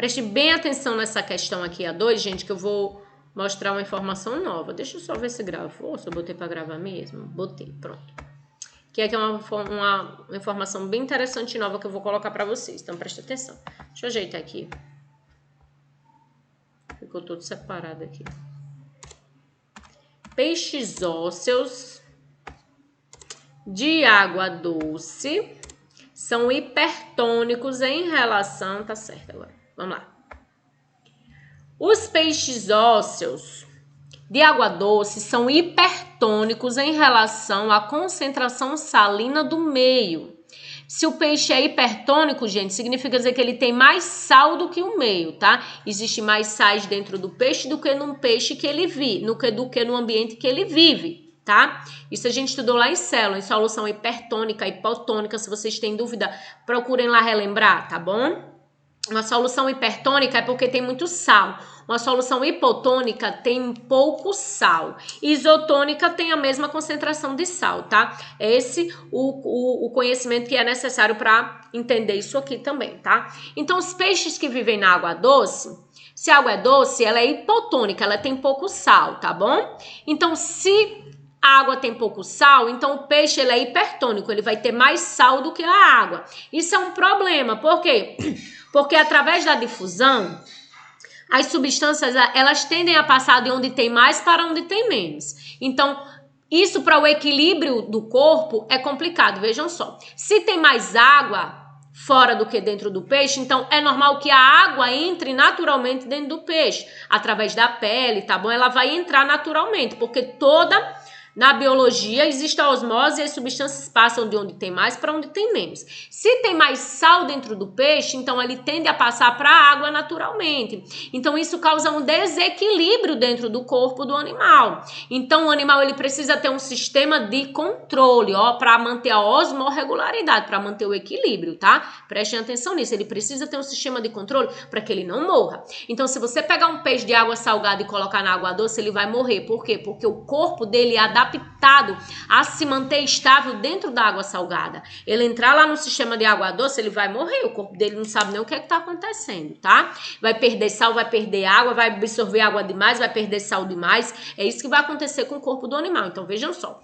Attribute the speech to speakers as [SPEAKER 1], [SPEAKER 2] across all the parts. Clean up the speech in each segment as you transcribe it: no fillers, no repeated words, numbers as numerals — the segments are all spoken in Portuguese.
[SPEAKER 1] Preste bem atenção nessa questão aqui, a 2, gente, que eu vou mostrar uma informação nova. Deixa eu só ver se gravou, se eu botei para gravar mesmo. Botei, pronto. Que aqui é uma informação bem interessante e nova que eu vou colocar para vocês. Então, preste atenção. Deixa eu ajeitar aqui. Ficou tudo separado aqui. Peixes ósseos de água doce são hipertônicos em relação... Tá certo agora. Vamos lá. Os peixes ósseos de água doce são hipertônicos em relação à concentração salina do meio. Se o peixe é hipertônico, gente, significa dizer que ele tem mais sal do que o meio, tá? Existe mais sais dentro do peixe do que num peixe que ele vive, do que no ambiente que ele vive, tá? Isso a gente estudou lá em célula, em solução hipertônica, hipotônica. Se vocês têm dúvida, procurem lá relembrar, tá bom? Uma solução hipertônica é porque tem muito sal. Uma solução hipotônica tem pouco sal. Isotônica tem a mesma concentração de sal, tá? Esse o conhecimento que é necessário para entender isso aqui também, tá? Então, os peixes que vivem na água doce, se a água é doce, ela é hipotônica, ela tem pouco sal, tá bom? Então, se a água tem pouco sal, então o peixe ele é hipertônico, ele vai ter mais sal do que a água. Isso é um problema, por quê? Porque através da difusão, as substâncias elas tendem a passar de onde tem mais para onde tem menos. Então, isso para o equilíbrio do corpo é complicado, vejam só. Se tem mais água fora do que dentro do peixe, então é normal que a água entre naturalmente dentro do peixe, através da pele, tá bom? Ela vai entrar naturalmente, porque na biologia existe a osmose e as substâncias passam de onde tem mais para onde tem menos. Se tem mais sal dentro do peixe, então ele tende a passar para a água naturalmente. Então isso causa um desequilíbrio dentro do corpo do animal. Então o animal ele precisa ter um sistema de controle, ó, para manter a osmorregularidade, para manter o equilíbrio, tá? Prestem atenção nisso, ele precisa ter um sistema de controle para que ele não morra. Então se você pegar um peixe de água salgada e colocar na água doce, ele vai morrer. Por quê? Porque o corpo dele é adaptado a se manter estável dentro da água salgada. Ele entrar lá no sistema de água doce, ele vai morrer. O corpo dele não sabe nem o que está acontecendo, tá? Vai perder sal, vai perder água, vai absorver água demais, vai perder sal demais. É isso que vai acontecer com o corpo do animal. Então, vejam só.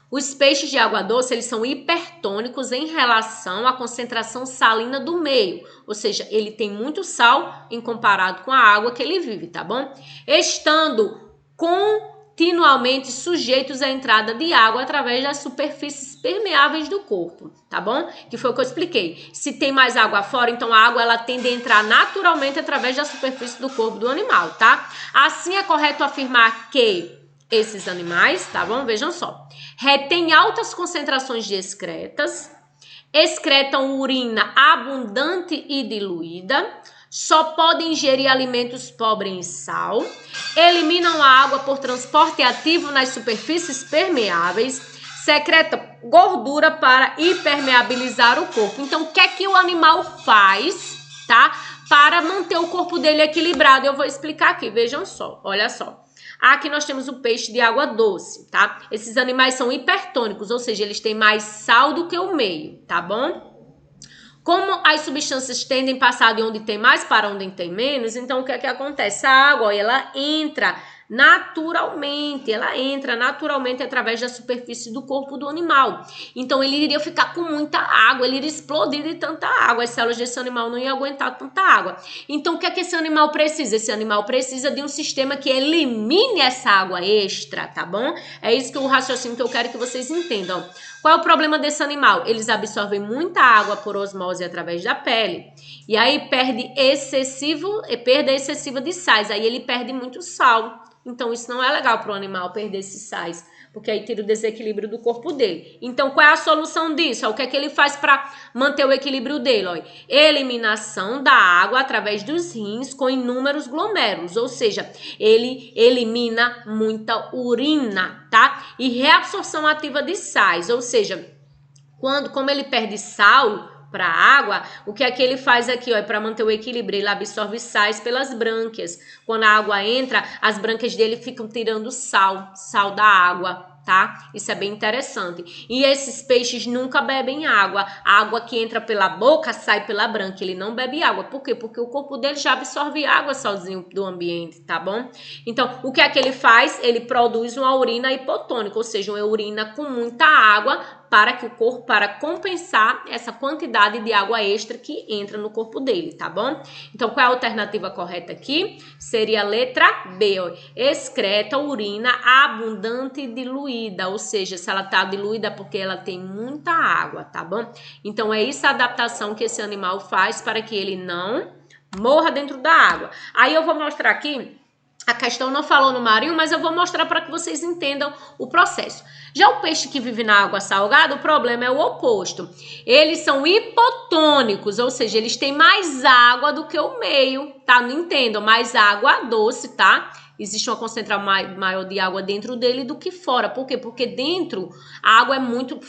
[SPEAKER 1] Os peixes de água doce, eles são hipertônicos em relação à concentração salina do meio. Ou seja, ele tem muito sal em comparado com a água que ele vive, tá bom? Estando continuamente sujeitos à entrada de água através das superfícies permeáveis do corpo, tá bom? Que foi o que eu expliquei. Se tem mais água fora, então a água ela tende a entrar naturalmente através da superfície do corpo do animal, tá? Assim é correto afirmar que esses animais, tá bom? Vejam só. Retêm altas concentrações de excretas, excretam urina abundante e diluída, só podem ingerir alimentos pobres em sal, eliminam a água por transporte ativo nas superfícies permeáveis, secretam gordura para impermeabilizar o corpo. Então, o que é que o animal faz, tá? Para manter o corpo dele equilibrado. Eu vou explicar aqui, vejam só, olha só. Aqui nós temos o peixe de água doce, tá? Esses animais são hipertônicos, ou seja, eles têm mais sal do que o meio, tá bom? Como as substâncias tendem a passar de onde tem mais para onde tem menos, então o que é que acontece? A água, ela entra naturalmente através da superfície do corpo do animal. Então ele iria ficar com muita água, ele iria explodir de tanta água, as células desse animal não iam aguentar tanta água. Então o que é que esse animal precisa? Esse animal precisa de um sistema que elimine essa água extra, tá bom? É isso que o raciocínio que eu quero que vocês entendam. Qual é o problema desse animal? Eles absorvem muita água por osmose através da pele. E aí perda excessiva de sais. Aí ele perde muito sal. Então isso não é legal para o animal perder esses sais, porque aí tira o desequilíbrio do corpo dele. Então qual é a solução disso? O que é que ele faz para manter o equilíbrio dele? Olha, eliminação da água através dos rins com inúmeros glomérulos, ou seja, ele elimina muita urina, tá? E reabsorção ativa de sais, ou seja, como ele perde sal para a água, o que é que ele faz aqui, ó, para manter o equilíbrio? Ele absorve sais pelas brânquias. Quando a água entra, as brânquias dele ficam tirando sal da água, tá? Isso é bem interessante. E esses peixes nunca bebem água. A água que entra pela boca sai pela branca. Ele não bebe água. Por quê? Porque o corpo dele já absorve água sozinho do ambiente, tá bom? Então, o que é que ele faz? Ele produz uma urina hipotônica, ou seja, uma urina com muita água para que o corpo, para compensar essa quantidade de água extra que entra no corpo dele, tá bom? Então, qual é a alternativa correta aqui? Seria a letra B, ó. Excreta urina abundante e diluída, ou seja, se ela tá diluída porque ela tem muita água, tá bom? Então, é essa adaptação que esse animal faz para que ele não morra dentro da água. Aí eu vou mostrar aqui, a questão não falou no marinho, mas eu vou mostrar para que vocês entendam o processo. Já o peixe que vive na água salgada, o problema é o oposto. Eles são hipotônicos, ou seja, eles têm mais água do que o meio, tá? Não entendam, mais água doce, tá? Existe uma concentração maior de água dentro dele do que fora. Por quê? Porque dentro a água é muito,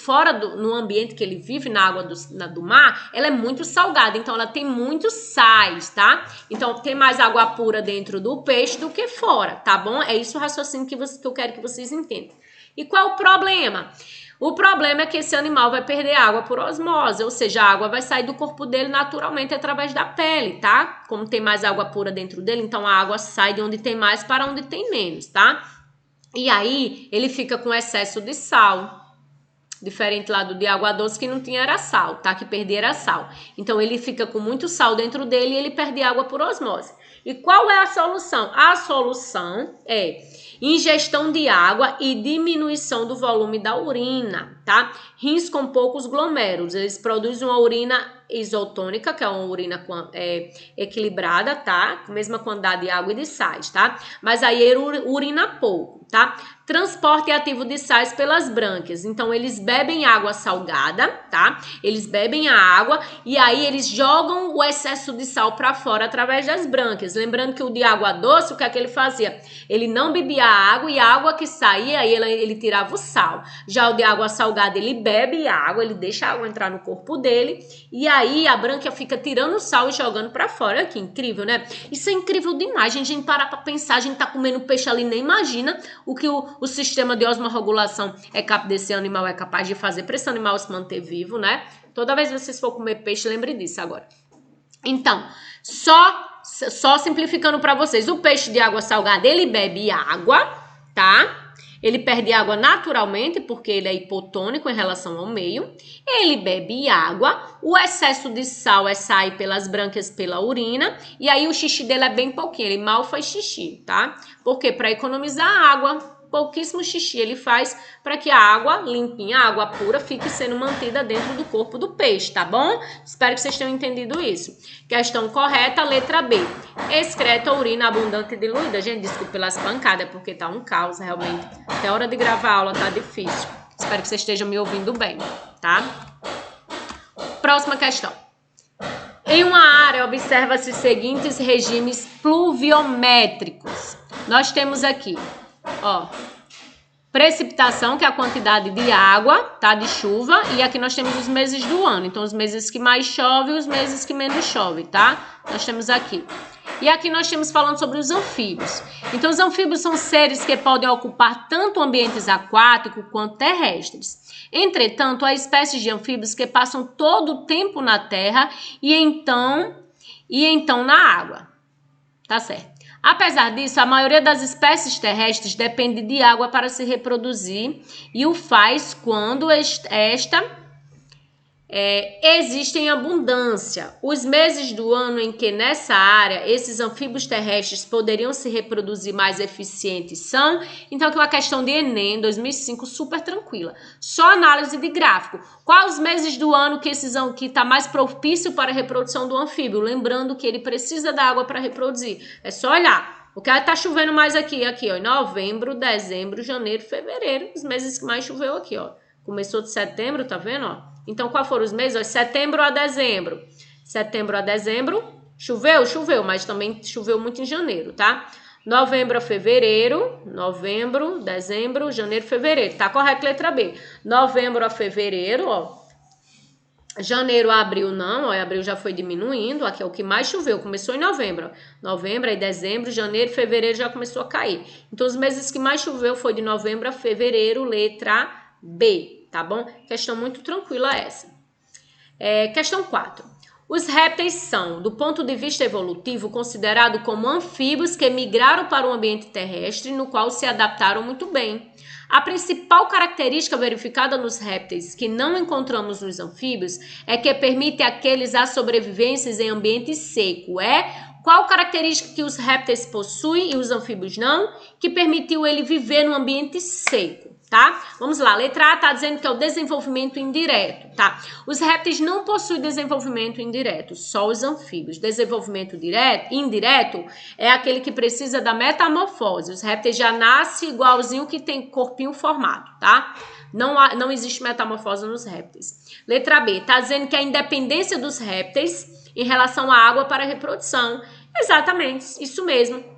[SPEAKER 1] no ambiente que ele vive, na água do mar, ela é muito salgada. Então, ela tem muitos sais, tá? Então, tem mais água pura dentro do peixe do que fora, tá bom? É isso o raciocínio que eu quero que vocês entendam. E qual o problema? O problema é que esse animal vai perder água por osmose, ou seja, a água vai sair do corpo dele naturalmente através da pele, tá? Como tem mais água pura dentro dele, então a água sai de onde tem mais para onde tem menos, tá? E aí, ele fica com excesso de sal. Diferente lá do de água doce que não tinha era sal, tá? Que perdia era sal. Então, ele fica com muito sal dentro dele e ele perde água por osmose. E qual é a solução? A solução é ingestão de água e diminuição do volume da urina, tá? Rins com poucos glomérulos, eles produzem uma urina isotônica, que é uma urina equilibrada, tá? Com a mesma quantidade de água e de sais, tá? Mas aí ele urina pouco, tá? Transporte ativo de sais pelas brânquias. Então, eles bebem água salgada, tá? Eles bebem a água e aí eles jogam o excesso de sal para fora através das brânquias. Lembrando que o de água doce, o que é que ele fazia? Ele não bebia a água e a água que saía, aí ele tirava o sal. Já o de água salgada, ele bebe a água, ele deixa a água entrar no corpo dele e aí a brânquia fica tirando o sal e jogando para fora. Olha que incrível, né? Isso é incrível demais. A gente parar para pensar, a gente tá comendo peixe ali, nem imagina o que o sistema de osmorregulação desse animal é capaz de fazer para esse animal se manter vivo, né? Toda vez que vocês for comer peixe, lembre disso agora. Então, só simplificando para vocês, o peixe de água salgada, ele bebe água, tá? Ele perde água naturalmente, porque ele é hipotônico em relação ao meio. Ele bebe água, o excesso de sal sai pelas brânquias, pela urina, e aí o xixi dele é bem pouquinho, ele mal faz xixi, tá? Porque para economizar água, pouquíssimo xixi ele faz para que a água limpinha, a água pura, fique sendo mantida dentro do corpo do peixe, tá bom? Espero que vocês tenham entendido isso. Questão correta, letra B. Excreta urina abundante e diluída. Gente, desculpe pelas pancadas, porque tá um caos, realmente. Até a hora de gravar a aula tá difícil. Espero que vocês estejam me ouvindo bem, tá? Próxima questão. Em uma área, observa-se os seguintes regimes pluviométricos. Nós temos aqui, ó, precipitação, que é a quantidade de água, tá? De chuva. E aqui nós temos os meses do ano. Então, os meses que mais chove e os meses que menos chove, tá? Nós temos aqui. E aqui nós temos falando sobre os anfíbios. Então, os anfíbios são seres que podem ocupar tanto ambientes aquáticos quanto terrestres. Entretanto, há espécies de anfíbios que passam todo o tempo na terra e então na água. Tá certo? Apesar disso, a maioria das espécies terrestres depende de água para se reproduzir e o faz quando existe em abundância. Os meses do ano em que nessa área esses anfíbios terrestres poderiam se reproduzir mais eficientes são, então aqui uma questão de Enem 2005 super tranquila. Só análise de gráfico. Quais os meses do ano que está mais propício para a reprodução do anfíbio? Lembrando que ele precisa da água para reproduzir. É só olhar. O que está chovendo mais aqui, ó, em novembro, dezembro, janeiro, fevereiro, os meses que mais choveu aqui, ó. Começou de setembro, tá vendo, ó? Então, qual foram os meses? Ó, setembro a dezembro. Setembro a dezembro, choveu, mas também choveu muito em janeiro, tá? Novembro a fevereiro, novembro, dezembro, janeiro, fevereiro. Tá correto, letra B. Novembro a fevereiro, ó. Janeiro, abril não, ó, abril já foi diminuindo, aqui é o que mais choveu, começou em novembro. Novembro, aí dezembro, janeiro, fevereiro já começou a cair. Então, os meses que mais choveu foi de novembro a fevereiro, letra B, tá bom? Questão muito tranquila essa. Questão 4. Os répteis são, do ponto de vista evolutivo, considerados como anfíbios que migraram para o ambiente terrestre, no qual se adaptaram muito bem. A principal característica verificada nos répteis que não encontramos nos anfíbios é que permite àqueles a sobrevivência em ambiente seco. Qual característica que os répteis possuem e os anfíbios não? Que permitiu ele viver no ambiente seco. Tá? Vamos lá, letra A está dizendo que é o desenvolvimento indireto, tá? Os répteis não possuem desenvolvimento indireto, só os anfíbios. Desenvolvimento indireto é aquele que precisa da metamorfose. Os répteis já nascem igualzinho que tem corpinho formado, tá? Não existe metamorfose nos répteis. Letra B, está dizendo que a independência dos répteis em relação à água para a reprodução. Exatamente, isso mesmo.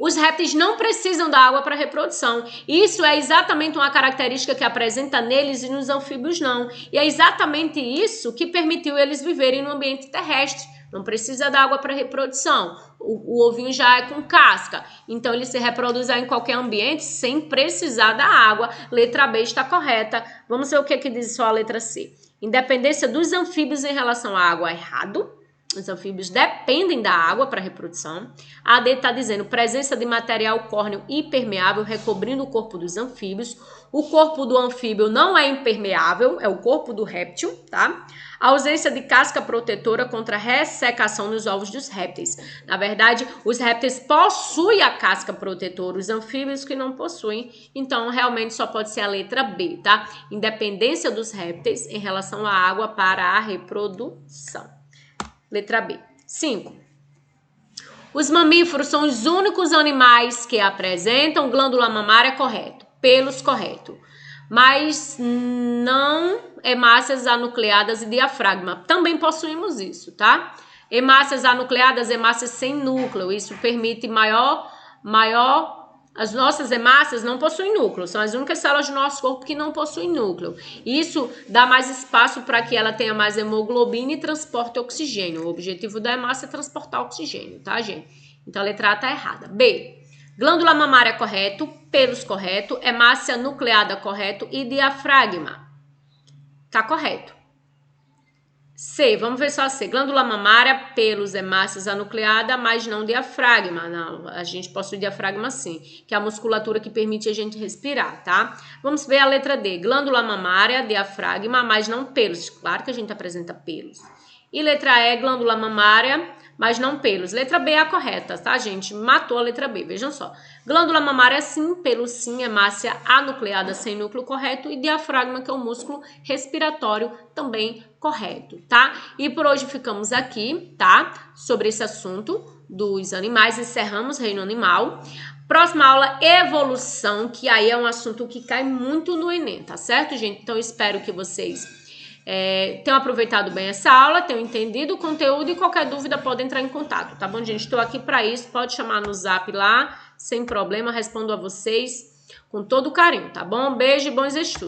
[SPEAKER 1] Os répteis não precisam da água para reprodução. Isso é exatamente uma característica que apresenta neles e nos anfíbios não. E é exatamente isso que permitiu eles viverem no ambiente terrestre. Não precisa da água para reprodução. O ovinho já é com casca. Então, ele se reproduz em qualquer ambiente sem precisar da água. Letra B está correta. Vamos ver o que diz só a letra C. Independência dos anfíbios em relação à água, errado. Os anfíbios dependem da água para a reprodução. A D está dizendo presença de material córneo impermeável recobrindo o corpo dos anfíbios. O corpo do anfíbio não é impermeável, é o corpo do réptil, tá? A ausência de casca protetora contra a ressecação nos ovos dos répteis. Na verdade, os répteis possuem a casca protetora, os anfíbios que não possuem. Então, realmente só pode ser a letra B, tá? Independência dos répteis em relação à água para a reprodução. Letra B. 5. Os mamíferos são os únicos animais que apresentam glândula mamária correto, pelos correto, mas não hemácias anucleadas e diafragma. Também possuímos isso, tá? Hemácias anucleadas, hemácias sem núcleo. Isso permite maior. As nossas hemácias não possuem núcleo, são as únicas células do nosso corpo que não possuem núcleo. Isso dá mais espaço para que ela tenha mais hemoglobina e transporte oxigênio. O objetivo da hemácia é transportar oxigênio, tá, gente? Então a letra A está errada. B. Glândula mamária correto, pelos correto, hemácia nucleada correto e diafragma. Tá correto. C, vamos ver só a C. Glândula mamária, pelos, hemácias anucleada, mas não diafragma. Não, a gente possui diafragma sim, que é a musculatura que permite a gente respirar, tá? Vamos ver a letra D. Glândula mamária, diafragma, mas não pelos. Claro que a gente apresenta pelos. E letra E, glândula mamária, mas não pelos. Letra B é a correta, tá, gente? Matou a letra B, vejam só. Glândula mamária sim, pelos sim, hemácia anucleada sem núcleo correto e diafragma, que é o músculo respiratório, também correto, tá? E por hoje ficamos aqui, tá? Sobre esse assunto dos animais, encerramos reino animal. Próxima aula, evolução, que aí é um assunto que cai muito no Enem, tá certo, gente? Então, espero que vocês tenham aproveitado bem essa aula, tenham entendido o conteúdo e qualquer dúvida pode entrar em contato, tá bom, gente? Estou aqui para isso, pode chamar no zap lá, sem problema, respondo a vocês com todo carinho, tá bom? Beijo e bons estudos.